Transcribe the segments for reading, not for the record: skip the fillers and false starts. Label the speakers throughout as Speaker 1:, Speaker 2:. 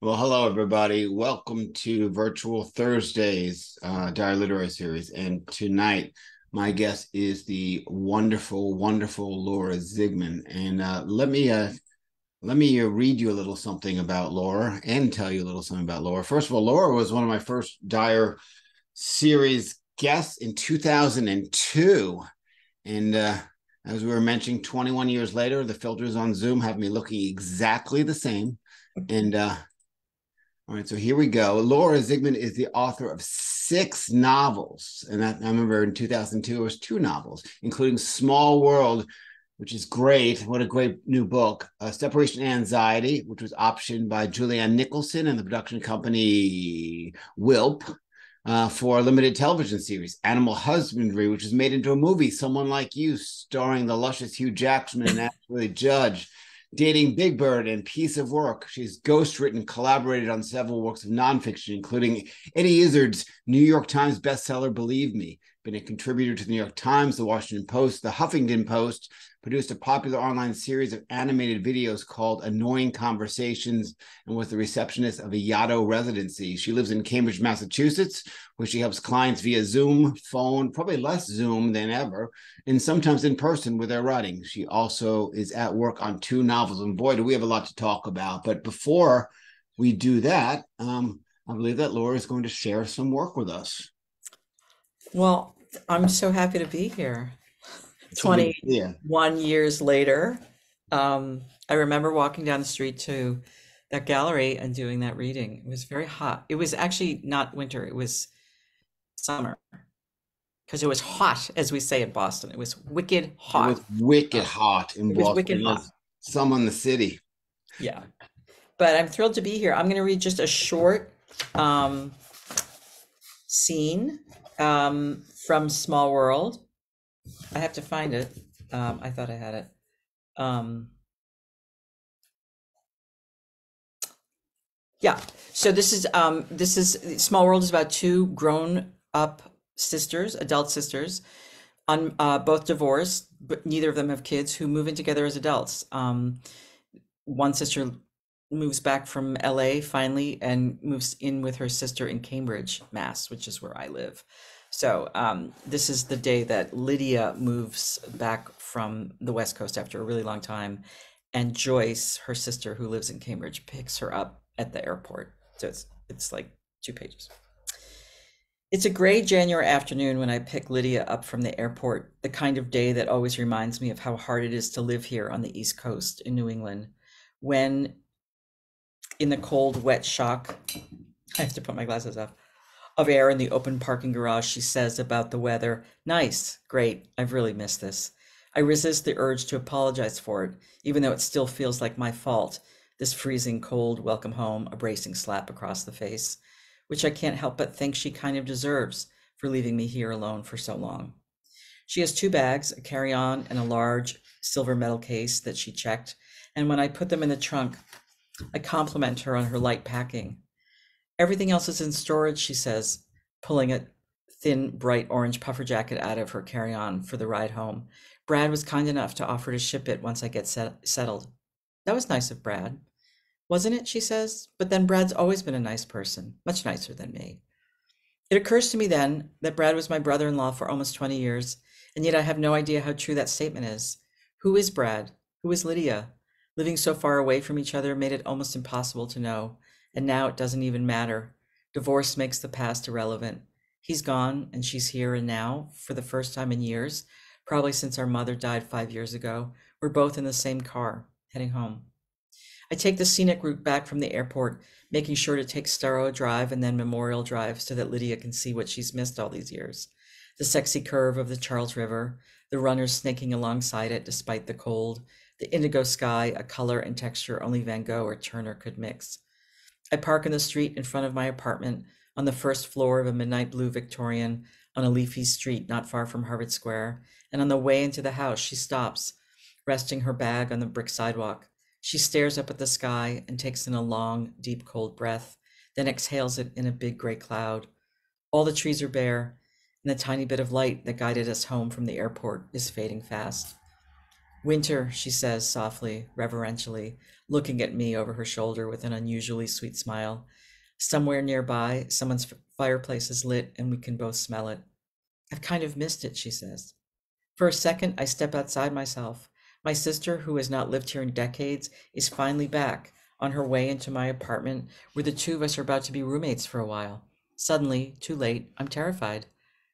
Speaker 1: Well, hello, everybody. Welcome to Virtual Thursdays, Diary Literary Series. And tonight, my guest is the wonderful Laura Zigman. And let me read you a little something about Laura and tell you a little something about Laura. First of all, Laura was one of my first Dire series guests in 2002. And as we were mentioning, 21 years later, the filters on Zoom have me looking exactly the same. And all right, so here we go. Laura Zigman is the author of 6 novels. And I remember in 2002, it was 2 novels, including Small World, which is great. What a great new book. Separation Anxiety, which was optioned by Julianne Nicholson and the production company Wilp for a limited television series. Animal Husbandry, which was made into a movie, Someone Like You, starring the luscious Hugh Jackman and Ashley Judge. Dating Big Bird and Piece of Work. She's ghostwritten, collaborated on several works of nonfiction, including Eddie Izzard's New York Times bestseller, Believe Me. Been a contributor to the New York Times, the Washington Post, the Huffington Post, produced a popular online series of animated videos called Annoying Conversations, and was the receptionist of a Yaddo residency. She lives in Cambridge, Massachusetts, where she helps clients via Zoom, phone, probably less Zoom than ever, and sometimes in person with their writing. She also is at work on 2 novels. And boy, do we have a lot to talk about. But before we do that, I believe that Laura is going to share some work with us.
Speaker 2: Well, I'm so happy to be here.
Speaker 1: It's so good to see you.
Speaker 2: 21 years later, I remember walking down the street to that gallery and doing that reading. It was very hot. It was actually not winter, it was summer because it was hot, as we say in Boston. It was wicked
Speaker 1: It was
Speaker 2: hot.
Speaker 1: wicked
Speaker 2: Uh,
Speaker 1: hot in
Speaker 2: It was wicked
Speaker 1: Boston,
Speaker 2: hot.
Speaker 1: as some in the city.
Speaker 2: Yeah. But I'm thrilled to be here. I'm going to read just a short um, scene from Small World. I have to find it. I thought I had it. Um, yeah. So this is Small World is about two grown up sisters, adult sisters, on both divorced, but neither of them have kids who move in together as adults. One sister moves back from LA finally and moves in with her sister in Cambridge, Mass, which is where I live. So this is the day that Lydia moves back from the West Coast after a really long time, and Joyce, her sister who lives in Cambridge, picks her up at the airport. So it's like 2 pages. It's a gray January afternoon when I pick Lydia up from the airport, the kind of day that always reminds me of how hard it is to live here on the East Coast in New England. When in the cold, wet shock, I have to put my glasses up, of air in the open parking garage, she says about the weather, "Nice, great, I've really missed this." I resist the urge to apologize for it, even though it still feels like my fault, this freezing cold welcome home, a bracing slap across the face, which I can't help but think she kind of deserves for leaving me here alone for so long. She has 2 bags, a carry-on and a large silver metal case that she checked, and when I put them in the trunk, I compliment her on her light packing. "Everything else is in storage," she says, pulling a thin, bright orange puffer jacket out of her carry-on for the ride home. "Brad was kind enough to offer to ship it once I get settled." "That was nice of Brad, wasn't it?" she says. "But then Brad's always been a nice person, much nicer than me." It occurs to me then that Brad was my brother-in-law for almost 20 years, and yet I have no idea how true that statement is. Who is Brad? Who is Lydia? Living so far away from each other made it almost impossible to know, and now it doesn't even matter. Divorce makes the past irrelevant. He's gone, and she's here and now, for the first time in years, probably since our mother died 5 years ago. We're both in the same car, heading home. I take the scenic route back from the airport, making sure to take Starrow Drive and then Memorial Drive so that Lydia can see what she's missed all these years. The sexy curve of the Charles River, the runners snaking alongside it despite the cold, the indigo sky, a color and texture only Van Gogh or Turner could mix. I park in the street in front of my apartment on the first floor of a midnight blue Victorian on a leafy street not far from Harvard Square, and on the way into the house, she stops, resting her bag on the brick sidewalk. She stares up at the sky and takes in a long, deep, cold breath, then exhales it in a big gray cloud. All the trees are bare, and the tiny bit of light that guided us home from the airport is fading fast. Winter, she says softly, reverentially, looking at me over her shoulder with an unusually sweet smile. Somewhere nearby, someone's fireplace is lit and we can both smell it. I've kind of missed it, she says. For a second, I step outside myself. My sister, who has not lived here in decades, is finally back on her way into my apartment where the two of us are about to be roommates for a while. Suddenly, too late, I'm terrified.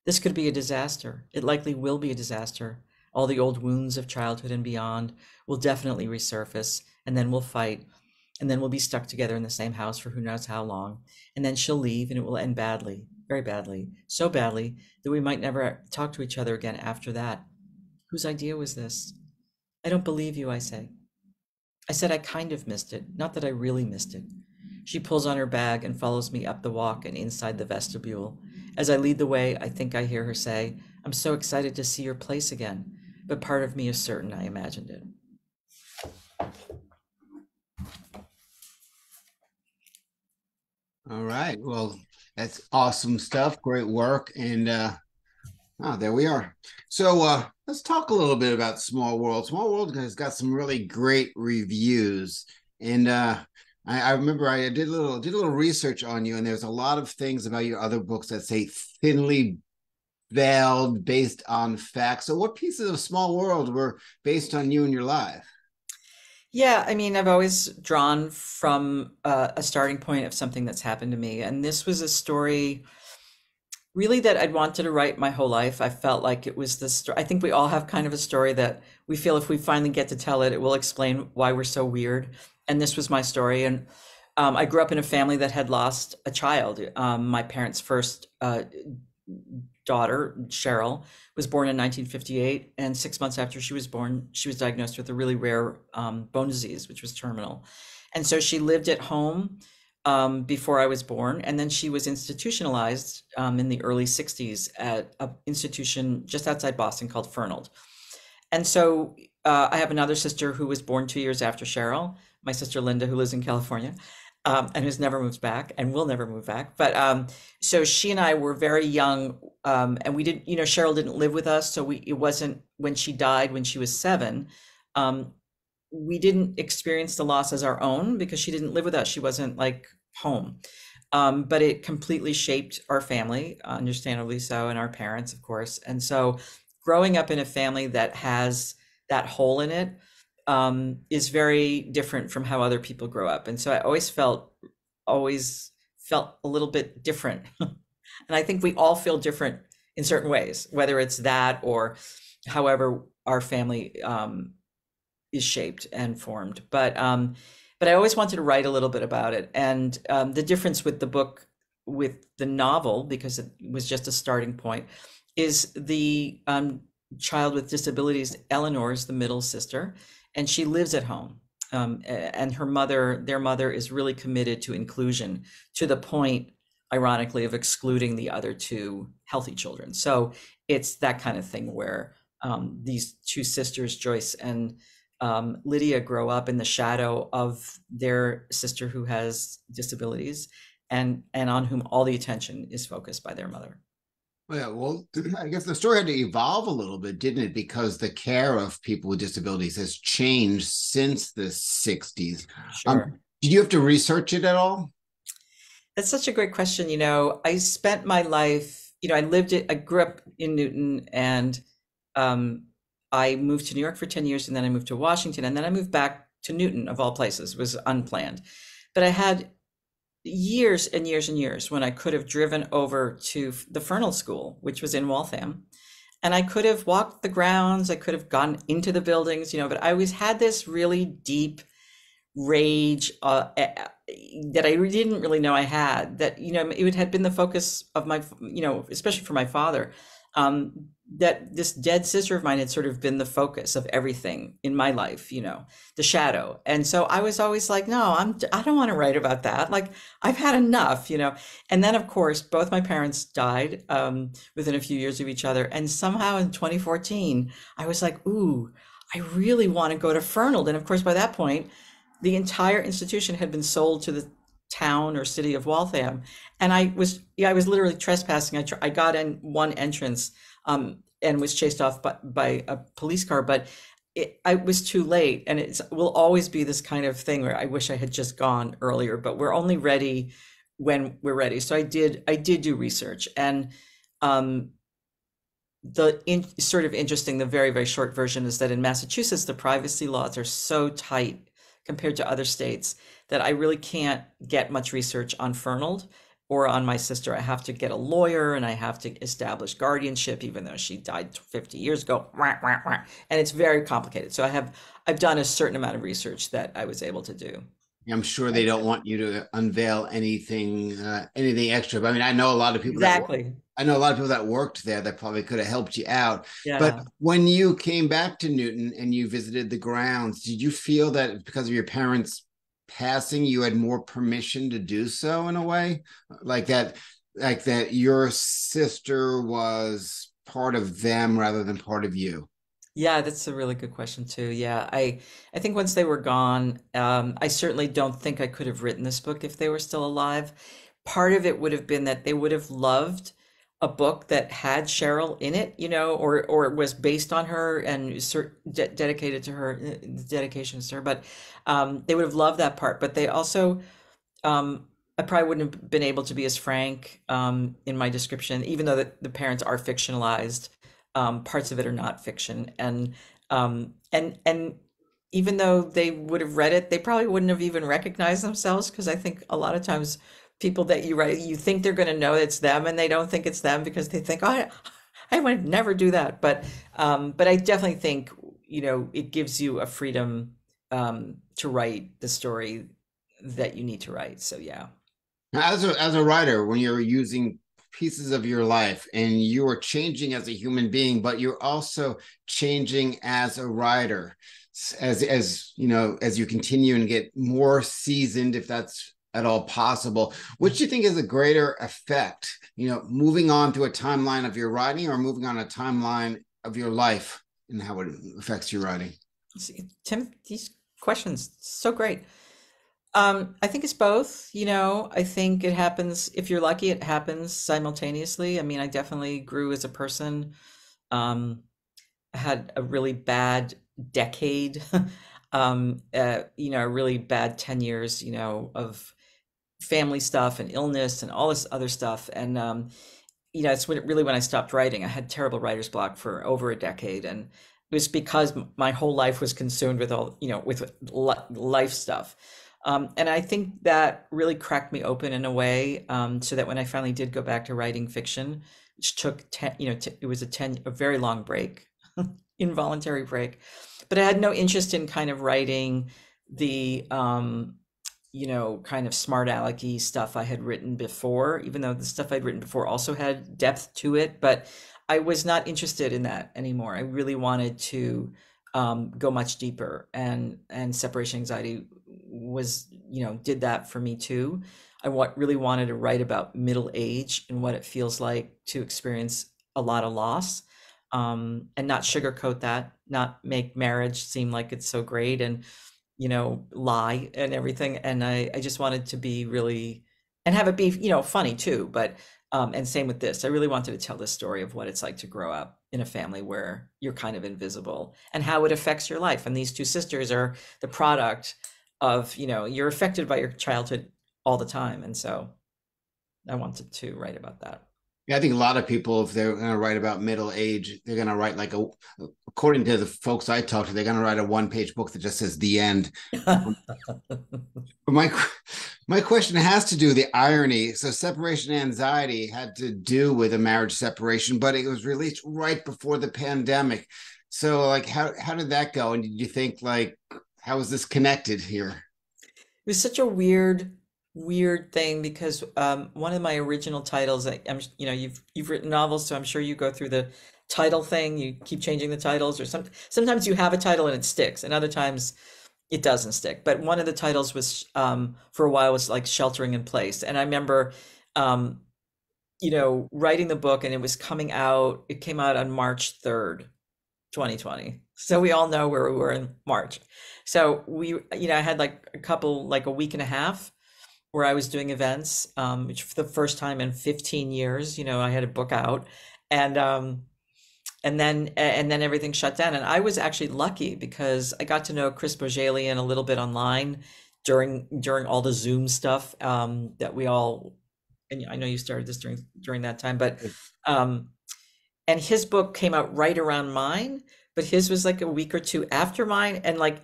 Speaker 2: This could be a disaster. It likely will be a disaster. All the old wounds of childhood and beyond will definitely resurface, and then we'll fight, and then we'll be stuck together in the same house for who knows how long. And then she'll leave, and it will end badly, very badly, so badly that we might never talk to each other again after that. Whose idea was this? I don't believe you, I say. I said I kind of missed it, not that I really missed it. She pulls on her bag and follows me up the walk and inside the vestibule. As I lead the way, I think I hear her say, I'm so excited to see your place again, but part of me is certain I imagined it.
Speaker 1: All right. Well, that's awesome stuff. Great work. And there we are. So let's talk a little bit about Small World. Small World has got some really great reviews. And I remember I did a little research on you, and there's a lot of things about your other books that say thinly veiled, based on facts. So what pieces of Small World were based on you and your life?
Speaker 2: Yeah, I mean, I've always drawn from a starting point of something that's happened to me. And this was a story really that I'd wanted to write my whole life. I felt like it was this story. I think we all have kind of a story that we feel if we finally get to tell it, it will explain why we're so weird. And this was my story. And I grew up in a family that had lost a child. My parents' first daughter, Cheryl, was born in 1958. And 6 months after she was born, she was diagnosed with a really rare bone disease, which was terminal. And so she lived at home before I was born. And then she was institutionalized in the early 60s at an institution just outside Boston called Fernald. And so I have another sister who was born 2 years after Cheryl, my sister Linda, who lives in California, and who's never moved back and will never move back. But so she and I were very young, and we didn't, Cheryl didn't live with us. So it wasn't when she died when she was 7. We didn't experience the loss as our own because she didn't live with us. She wasn't like home. But it completely shaped our family, understandably so, and our parents, of course. And so growing up in a family that has that hole in it is very different from how other people grow up. And so I always felt a little bit different. And I think we all feel different in certain ways, whether it's that or however our family is shaped and formed. But I always wanted to write a little bit about it. And the difference with the book, with the novel, because it was just a starting point, is the child with disabilities. Eleanor is the middle sister, and she lives at home. And their mother is really committed to inclusion to the point, ironically, of excluding the other two healthy children. So it's that kind of thing where these two sisters, Joyce and Lydia, grow up in the shadow of their sister who has disabilities and on whom all the attention is focused by their mother.
Speaker 1: Yeah, well, I guess the story had to evolve a little bit, didn't it? Because the care of people with disabilities has changed since the 60s.
Speaker 2: Sure.
Speaker 1: Did you have to research it at all?
Speaker 2: That's such a great question. I spent my life, I grew up in Newton, and I moved to New York for 10 years, and then I moved to Washington, and then I moved back to Newton, of all places. It was unplanned. But I had years and years and years when I could have driven over to the Fernald School, which was in Waltham, and I could have walked the grounds, I could have gone into the buildings, but I always had this really deep rage that I didn't really know I had, that, it had been the focus of my, especially for my father, that this dead sister of mine had sort of been the focus of everything in my life, the shadow. And so I was always like, no, I don't want to write about that. Like, I've had enough, And then, of course, both my parents died within a few years of each other. And somehow in 2014, I was like, ooh, I really want to go to Fernald. And of course, by that point, the entire institution had been sold to the town or city of Waltham. And I was literally trespassing. I got in one entrance and was chased off by a police car. But I was too late, and it will always be this kind of thing where I wish I had just gone earlier, but we're only ready when we're ready. So I did do research, and um, sort of interesting, the very, very short version is that in Massachusetts, the privacy laws are so tight compared to other states that I really can't get much research on Fernald or on my sister. I have to get a lawyer and I have to establish guardianship, even though she died 50 years ago. And it's very complicated. So I've done a certain amount of research that I was able to do.
Speaker 1: I'm sure they don't want you to unveil anything extra. But I mean, I know a lot of people that
Speaker 2: Exactly.
Speaker 1: I know a lot of people that worked there that probably could have helped you out. But
Speaker 2: Yeah.
Speaker 1: when you came back to Newton and you visited the grounds, did you feel that because of your parents passing, you had more permission to do so in a way? Like that your sister was part of them rather than part of you?
Speaker 2: Yeah, that's a really good question too. Yeah, I think once they were gone, I certainly don't think I could have written this book if they were still alive. Part of it would have been that they would have loved a book that had Cheryl in it, or was based on her and dedicated to her, dedications to her. But they would have loved that part. But they also, I probably wouldn't have been able to be as frank in my description, even though the parents are fictionalized. Parts of it are not fiction, and even though they would have read it, they probably wouldn't have even recognized themselves, because I think a lot of times people that you write, you think they're going to know it's them, and they don't think it's them because they think, oh, I would never do that. But I definitely think, it gives you a freedom to write the story that you need to write. So yeah.
Speaker 1: As a writer, when you're using pieces of your life and you are changing as a human being, but you're also changing as a writer, as you know, as you continue and get more seasoned, if that's at all possible, which do you think is a greater effect? Moving on to a timeline of your writing or moving on a timeline of your life and how it affects your writing?
Speaker 2: See, Tim, these questions so great. I think it's both, I think it happens, if you're lucky, it happens simultaneously. I mean, I definitely grew as a person. Um, I had a really bad decade, a really bad 10 years, of family stuff and illness and all this other stuff. And, it's really when I stopped writing. I had terrible writer's block for over a decade. And it was because my whole life was consumed with all, with life stuff. And I think that really cracked me open in a way, so that when I finally did go back to writing fiction, which took 10, it was a very long break, involuntary break, but I had no interest in kind of writing the, kind of smart alecky stuff I had written before, even though the stuff I'd written before also had depth to it, but I was not interested in that anymore. I really wanted to go much deeper, and separation anxiety was, did that for me too. Really wanted to write about middle age and what it feels like to experience a lot of loss, and not sugarcoat that, not make marriage seem like it's so great, and lie and everything. And I just wanted to be really, and have it be, funny too. But and same with this. I really wanted to tell this story of what it's like to grow up in a family where you're kind of invisible, and how it affects your life. And these two sisters are the product of, you're affected by your childhood all the time. And so I wanted to write about that.
Speaker 1: Yeah, I think a lot of people, if they're going to write about middle age, they're going to write according to the folks I talk to, they're going to write a one-page book that just says the end. But my question has to do with the irony. So separation anxiety had to do with a marriage separation, but it was released right before the pandemic. So like, how did that go? And did you think like, how is this connected here?
Speaker 2: It was such a weird thing, because one of my original titles, you've written novels, so I'm sure you go through the title thing. You keep changing the titles, or sometimes you have a title and it sticks, and other times it doesn't stick. But one of the titles was, for a while, was like Sheltering in Place. And I remember, writing the book, and it was coming out. It came out on March 3rd, 2020. So we all know where we were in March. So I had like a week and a half where I was doing events, which for the first time in 15 years, I had a book out, and and then everything shut down. And I was actually lucky because I got to know Chris Bohjalian a little bit online during all the Zoom stuff that we all, and I know you started this during that time, but um, and his book came out right around mine, but his was like a week or two after mine, and like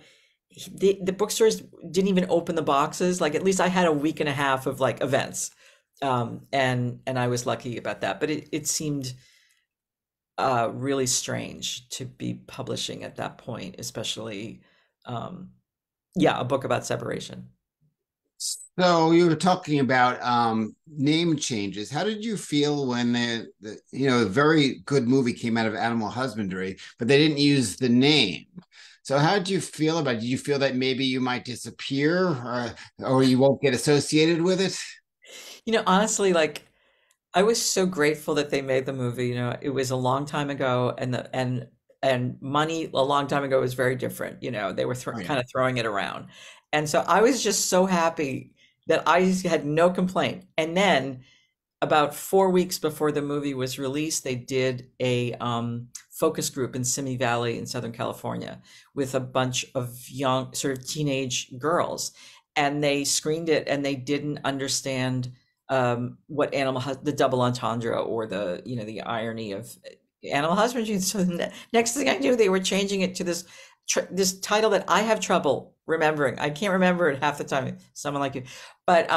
Speaker 2: the bookstores didn't even open the boxes. Like at least I had a week and a half of like events, and I was lucky about that. But it seemed really strange to be publishing at that point, especially yeah, a book about separation.
Speaker 1: So you were talking about name changes. How did you feel when a very good movie came out of animal husbandry, but they didn't use the name? So how did you feel about it? Did you feel that maybe you might disappear or you won't get associated with it?
Speaker 2: Honestly, like I was so grateful that they made the movie. It was a long time ago, and money a long time ago was very different. They were
Speaker 1: Oh yeah.
Speaker 2: kind of throwing it around, and so I was just so happy that I had no complaint. And then about 4 weeks before the movie was released, they did a focus group in Simi Valley in Southern California with a bunch of young, sort of teenage girls, and they screened it, and they didn't understand what the double entendre or the irony of animal husbandry. So the next thing I knew, they were changing it to this title that I have trouble remembering. I can't remember it half the time. Someone like you, but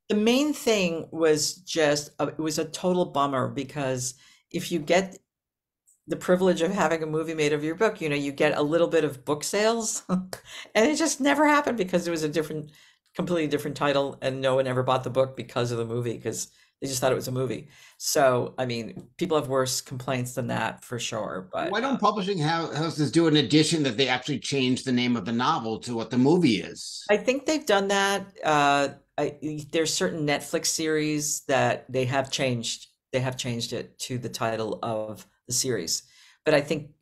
Speaker 2: the main thing was just it was a total bummer because if you get the privilege of having a movie made of your book, you get a little bit of book sales, and it just never happened because it was completely different title, and no one ever bought the book because of the movie because they just thought it was a movie. So, I mean, people have worse complaints than that for sure. But
Speaker 1: Why don't publishing houses do an edition that they actually change the name of the novel to what the movie is?
Speaker 2: I think they've done that. There's certain Netflix series that they have changed. They have changed it to the title of the series, but I think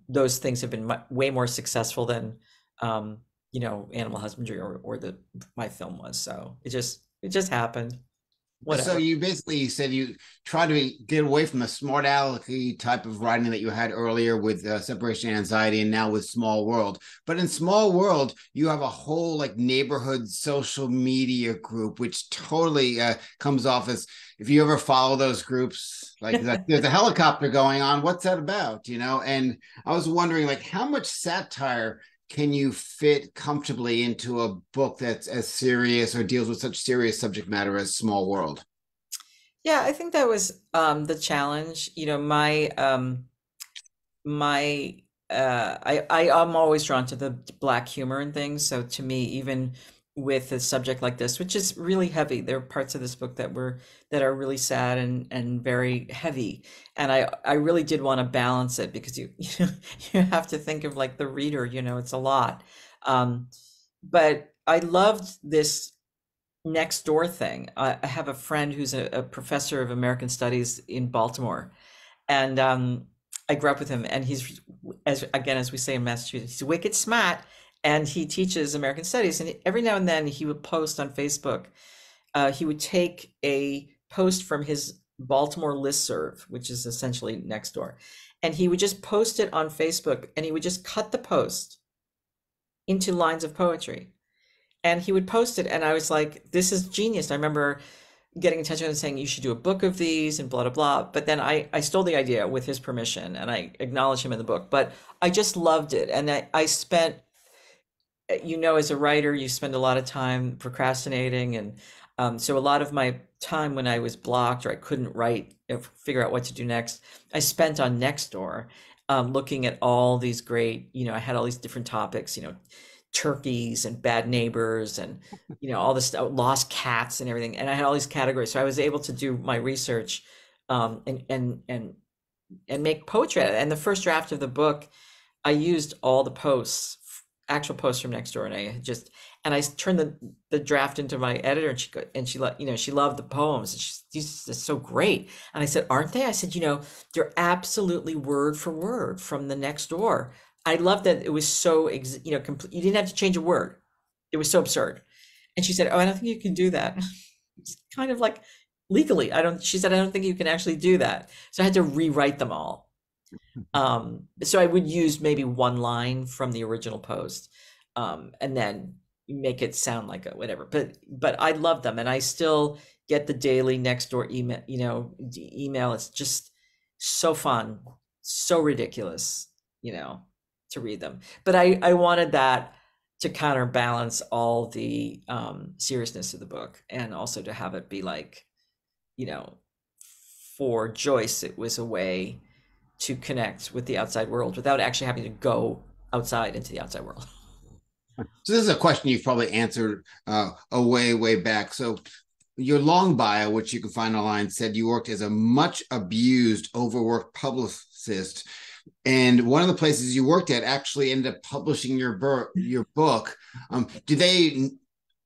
Speaker 2: those things have been way more successful than, Animal Husbandry or my film was. So it just happened.
Speaker 1: So
Speaker 2: Whatever.
Speaker 1: you basically said you try to get away from the smart alecky type of writing that you had earlier with separation anxiety and now with Small World. But in Small World, you have a whole like neighborhood social media group, which totally comes off as if you ever follow those groups, like that, there's a helicopter going on. What's that about? And I was wondering, like, how much satire can you fit comfortably into a book that's as serious or deals with such serious subject matter as Small World?
Speaker 2: Yeah, I think that was the challenge. My I'm always drawn to the black humor and things. So to me, even with a subject like this, which is really heavy, there are parts of this book that are really sad and very heavy. And I really did want to balance it because you have to think of like the reader, it's a lot. Um, but I loved this next door thing. I have a friend who's a professor of American Studies in Baltimore, and I grew up with him, and he's as we say in Massachusetts, he's wicked smart, and he teaches American Studies. And every now and then he would post on Facebook. He would take a post from his Baltimore listserv, which is essentially Nextdoor, and he would just post it on Facebook, and he would just cut the post into lines of poetry, and he would post it, and I was like, this is genius. I remember getting in touch with him and saying you should do a book of these and blah blah blah. But then I stole the idea with his permission, and I acknowledged him in the book. But I just loved it, and I spent, as a writer, you spend a lot of time procrastinating, and so a lot of my time when I was blocked or I couldn't write, figure out what to do next, I spent on Nextdoor, looking at all these great, I had all these different topics, turkeys and bad neighbors and all this lost cats and everything, and I had all these categories, so I was able to do my research, and make poetry out of it. And the first draft of the book, I used all the posts, actual posts from Nextdoor, and I turned the draft into my editor, and she loved the poems, and these are so great. And I said, aren't they? I said, they're absolutely word for word from the Nextdoor. I love that it was so complete. You didn't have to change a word. It was so absurd. And she said, oh, I don't think you can do that. It's kind of like legally, she said, I don't think you can actually do that. So I had to rewrite them all. So I would use maybe one line from the original post, and then make it sound like a whatever. But I love them, and I still get the daily Nextdoor email. Email. It's just so fun, so ridiculous. You know, to read them. But I wanted that to counterbalance all the seriousness of the book, and also to have it be like, you know, for Joyce, it was a way to connect with the outside world without actually having to go outside into the outside world.
Speaker 1: So this is a question you've probably answered a way back. So your long bio, which you can find online, said you worked as a much abused, overworked publicist, and one of the places you worked at actually ended up publishing your book. Do they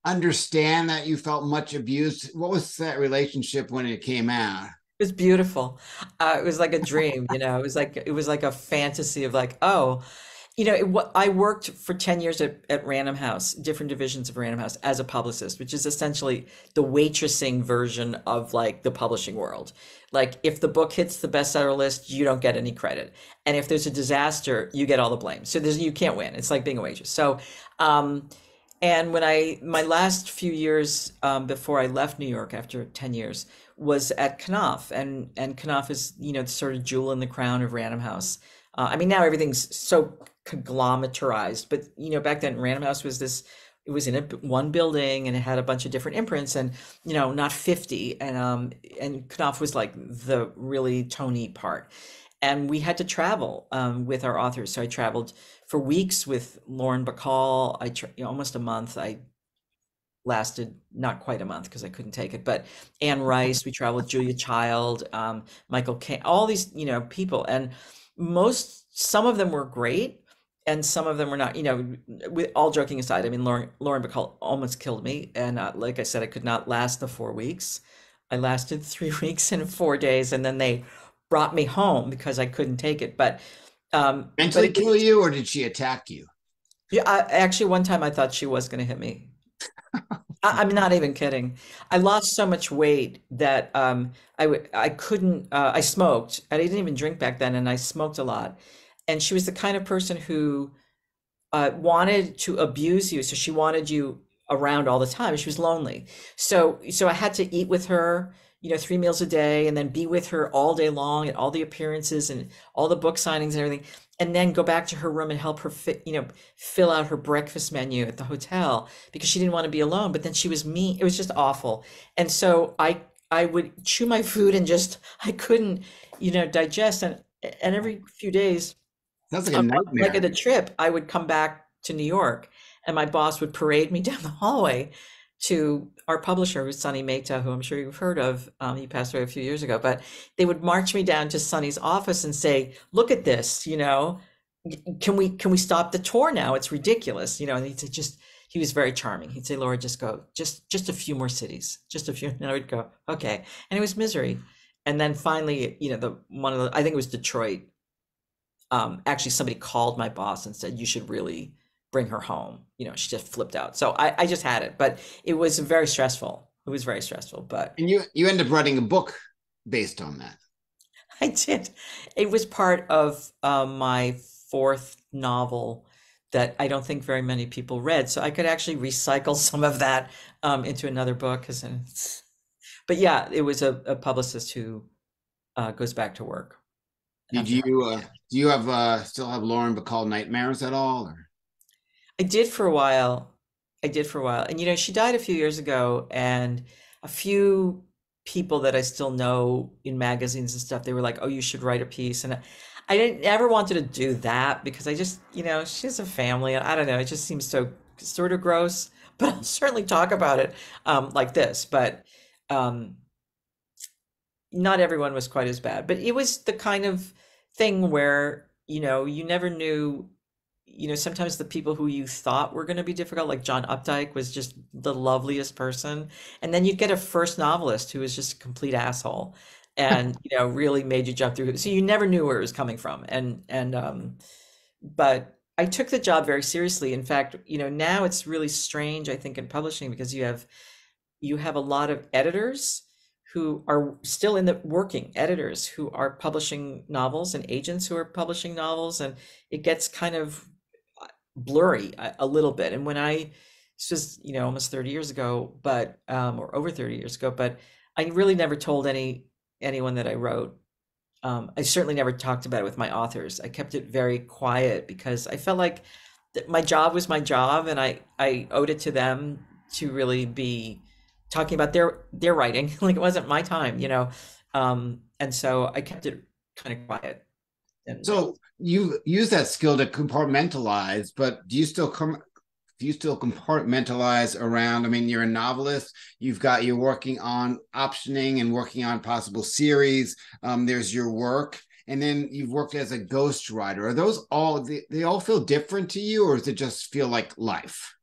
Speaker 1: understand that you felt much abused? What was that relationship when it came out?
Speaker 2: It was beautiful. It was like a dream, it was like a fantasy of like, oh, I worked for 10 years at Random House, different divisions of Random House as a publicist, which is essentially the waitressing version of like the publishing world. Like if the book hits the bestseller list, you don't get any credit. And if there's a disaster, you get all the blame. So you can't win. It's like being a waitress. So, and when my last few years before I left New York after 10 years was at Knopf, and Knopf is, the sort of jewel in the crown of Random House. I mean, now everything's so conglomeraterized, but back then Random House was it was in one building, and it had a bunch of different imprints, and not 50, and Knopf was like the really Tony part. And we had to travel with our authors. So I traveled for weeks with Lauren Bacall. Almost a month. I lasted not quite a month because I couldn't take it. But Anne Rice, we traveled with Julia Child, Michael Caine, all these people, and some of them were great, and some of them were not. With all joking aside, I mean, Lauren Bacall almost killed me, and like I said, I could not last the 4 weeks. I lasted 3 weeks and 4 days, and then they brought me home because I couldn't take it. But
Speaker 1: mentally kill you, or did she attack you?
Speaker 2: Yeah, actually, one time I thought she was going to hit me. I'm not even kidding. I lost so much weight that I couldn't. I smoked. I didn't even drink back then, and I smoked a lot. And she was the kind of person who wanted to abuse you, so she wanted you around all the time. She was lonely, so I had to eat with her, 3 meals a day, and then be with her all day long at all the appearances and all the book signings and everything, and then go back to her room and help her fill out her breakfast menu at the hotel because she didn't want to be alone. But then she was mean. It was just awful. And so I would chew my food and just I couldn't digest, and every few days,
Speaker 1: That's like a nightmare.
Speaker 2: like at a trip, I would come back to New York, and my boss would parade me down the hallway to our publisher, who's Sunny Mehta, who I'm sure you've heard of. He passed away a few years ago, but they would march me down to Sunny's office and say, "Look at this, can we stop the tour now? It's ridiculous, And he'd say, he was very charming. He'd say, "Laura, just go, just a few more cities, just a few." And I would go, "Okay," and it was misery. And then finally, I think it was Detroit. Actually, somebody called my boss and said, "You should really bring her home." She just flipped out. So I just had it, but it was very stressful. It was very stressful, but.
Speaker 1: And you end up writing a book based on that.
Speaker 2: I did. It was part of my fourth novel that I don't think very many people read. So I could actually recycle some of that into another book. But yeah, it was a publicist who goes back to work.
Speaker 1: Do you have still have Lauren Bacall nightmares at all? Or?
Speaker 2: I did for a while. And she died a few years ago, and a few people that I still know in magazines and stuff, they were like, "Oh, you should write a piece." And I didn't ever wanted to do that because I just, she has a family. I don't know. It just seems so sort of gross, but I'll certainly talk about it like this. But not everyone was quite as bad. But it was the kind of thing where, you never knew. Sometimes the people who you thought were going to be difficult, like John Updike, was just the loveliest person. And then you get a first novelist who was just a complete asshole and, really made you jump through. So you never knew where it was coming from. But I took the job very seriously. In fact, now it's really strange, I think, in publishing because you have a lot of editors who are still in the working, editors who are publishing novels and agents who are publishing novels, and it gets kind of blurry a little bit. And when this was, almost 30 years ago, but or over 30 years ago, but I really never told anyone that I wrote. I certainly never talked about it with my authors. I kept it very quiet because I felt like my job was my job, and I owed it to them to really be talking about their writing. Like, it wasn't my time, and so I kept it kind of quiet. And
Speaker 1: So you use that skill to compartmentalize, but do you still compartmentalize around? I mean, you're a novelist. You're working on optioning and working on possible series. There's your work, and then you've worked as a ghostwriter. Are those all? They all feel different to you, or does it just feel like life?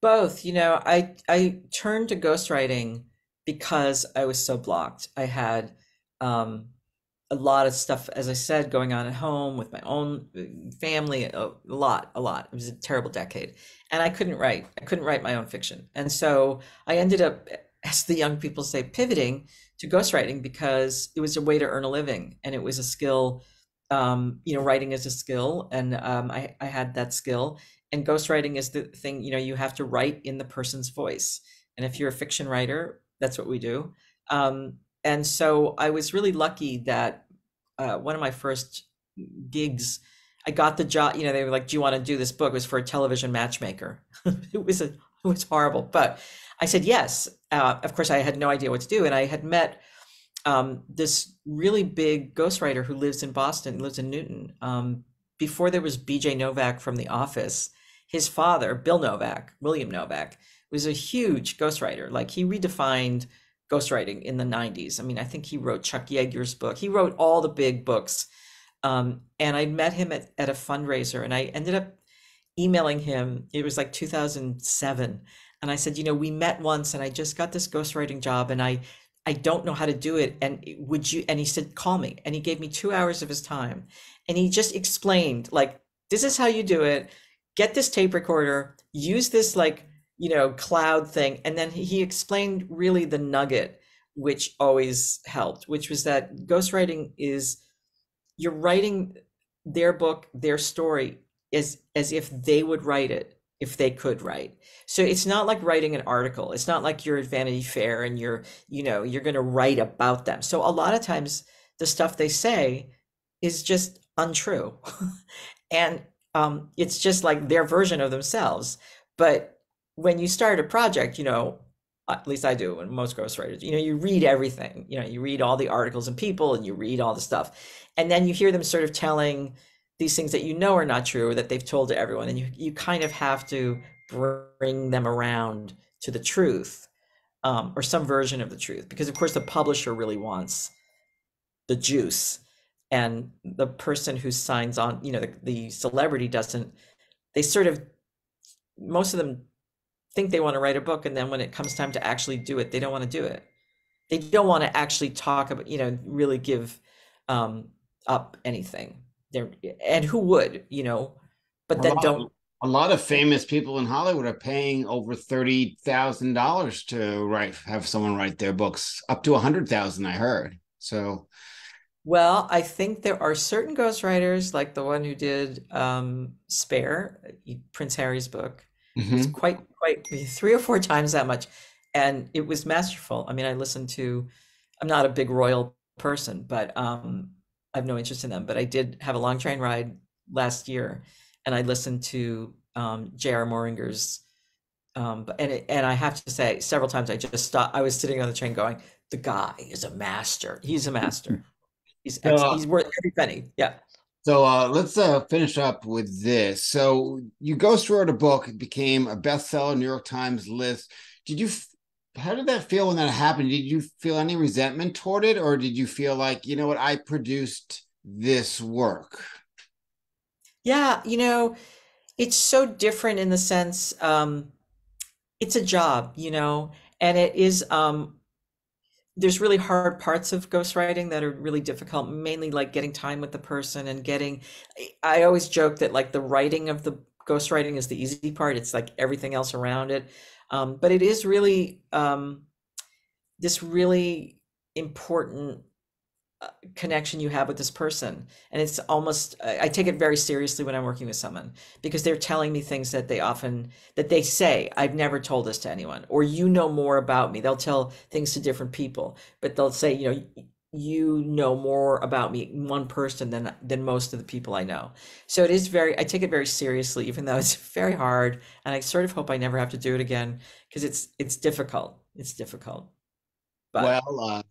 Speaker 2: both, I turned to ghostwriting because I was so blocked. I had um, a lot of stuff, as I said, going on at home with my own family, a lot. It was a terrible decade. And I couldn't write. I couldn't write my own fiction. And so I ended up, as the young people say, pivoting to ghostwriting because it was a way to earn a living and it was a skill. Writing is a skill, and I had that skill. And ghostwriting is the thing, you have to write in the person's voice. And if you're a fiction writer, that's what we do. And so I was really lucky that one of my first gigs, I got the job. They were like, "Do you want to do this book?" It was for a television matchmaker. It was horrible, but I said yes. Of course, I had no idea what to do, and I had met this really big ghostwriter who lives in Boston, lives in Newton. Before there was B.J. Novak from The Office, his father, Bill Novak, William Novak, was a huge ghostwriter. Like, he redefined ghostwriting in the 90s. I mean, I think he wrote Chuck Yeager's book. He wrote all the big books. And I met him at a fundraiser, and I ended up emailing him. It was like 2007. And I said, we met once and I just got this ghostwriting job, and I don't know how to do it. And would you, and he said, call me. And he gave me 2 hours of his time. And he just explained, like, this is how you do it. Get this tape recorder, use this, like, cloud thing. And then he explained really the nugget, which always helped, which was that ghostwriting is you're writing their book, their story, as if they would write it, if they could write. So it's not like writing an article. It's not like you're at Vanity Fair and you're going to write about them. So a lot of times the stuff they say is just untrue. And it's just like their version of themselves. But when you start a project, at least I do, and most ghostwriters, you read everything, you read all the articles and people, and you read all the stuff. And then you hear them sort of telling these things that are not true, or that they've told to everyone. And you kind of have to bring them around to the truth, or some version of the truth, because of course the publisher really wants the juice, and the person who signs on, the celebrity doesn't. They sort of, most of them think they want to write a book, and then when it comes time to actually do it, they don't want to do it. They don't want to actually talk about, really give up anything. And who would, but
Speaker 1: A
Speaker 2: then
Speaker 1: lot of,
Speaker 2: don't.
Speaker 1: a lot of famous people in Hollywood are paying over $30,000 to have someone write their books, up to 100,000, I heard. So,
Speaker 2: Well, I think there are certain ghostwriters, like the one who did Spare, Prince Harry's book. It was
Speaker 1: mhm.
Speaker 2: quite 3 or 4 times that much, and it was masterful. I mean, I'm not a big royal person, but I have no interest in them. But I did have a long train ride last year, and I listened to J.R. Moringer's. And I have to say, several times I just stopped. I was sitting on the train going, "The guy is a master. He's a master. He's
Speaker 1: So,
Speaker 2: excellent. He's worth every penny." Yeah.
Speaker 1: let's finish up with this. So you ghost wrote a book, it became a bestseller, New York Times list. Did you? How did that feel when that happened? Did you feel any resentment toward it, or did you feel like, you know what, I produced this work?
Speaker 2: Yeah, it's so different in the sense, it's a job, and it is, there's really hard parts of ghostwriting that are really difficult, mainly like getting time with the person and getting, I always joke that like the writing of the ghostwriting is the easy part. It's like everything else around it. But it is really, this really important connection you have with this person. And it's almost, I take it very seriously when I'm working with someone because they're telling me things that they say, I've never told this to anyone, or you know more about me. They'll tell things to different people, but they'll say, you know more about me, one person, than most of the people I know. So it is I take it very seriously, even though it's very hard. And I sort of hope I never have to do it again because it's difficult. It's difficult. But
Speaker 1: Well,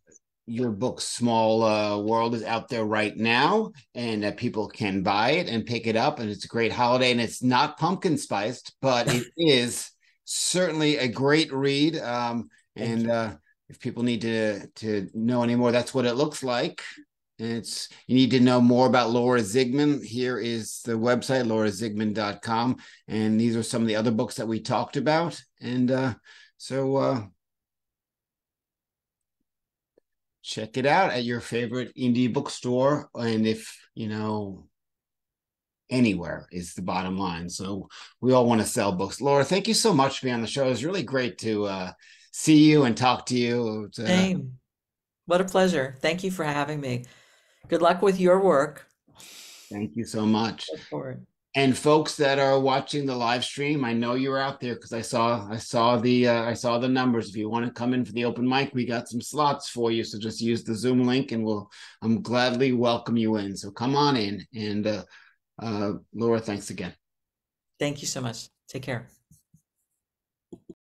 Speaker 1: your book Small World is out there right now, and people can buy it and pick it up, and it's a great holiday, and it's not pumpkin spiced, but it is certainly a great read.
Speaker 2: thank
Speaker 1: And
Speaker 2: you.
Speaker 1: if people need to know any more, that's what it looks like. And you need to know more about Laura Zigman. Here is the website, laurazigman.com. And these are some of the other books that we talked about. And so check it out at your favorite indie bookstore. And if, anywhere is the bottom line. So we all want to sell books. Laura, thank you so much for being on the show. It was really great to see you and talk to you.
Speaker 2: Same. What a pleasure. Thank you for having me. Good luck with your work.
Speaker 1: Thank you so much.
Speaker 2: Look forward.
Speaker 1: And folks that are watching the live stream, I know you're out there because I saw the numbers. If you want to come in for the open mic, we got some slots for you. So just use the Zoom link, and I'm gladly welcome you in. So come on in. And Laura, thanks again.
Speaker 2: Thank you so much. Take care.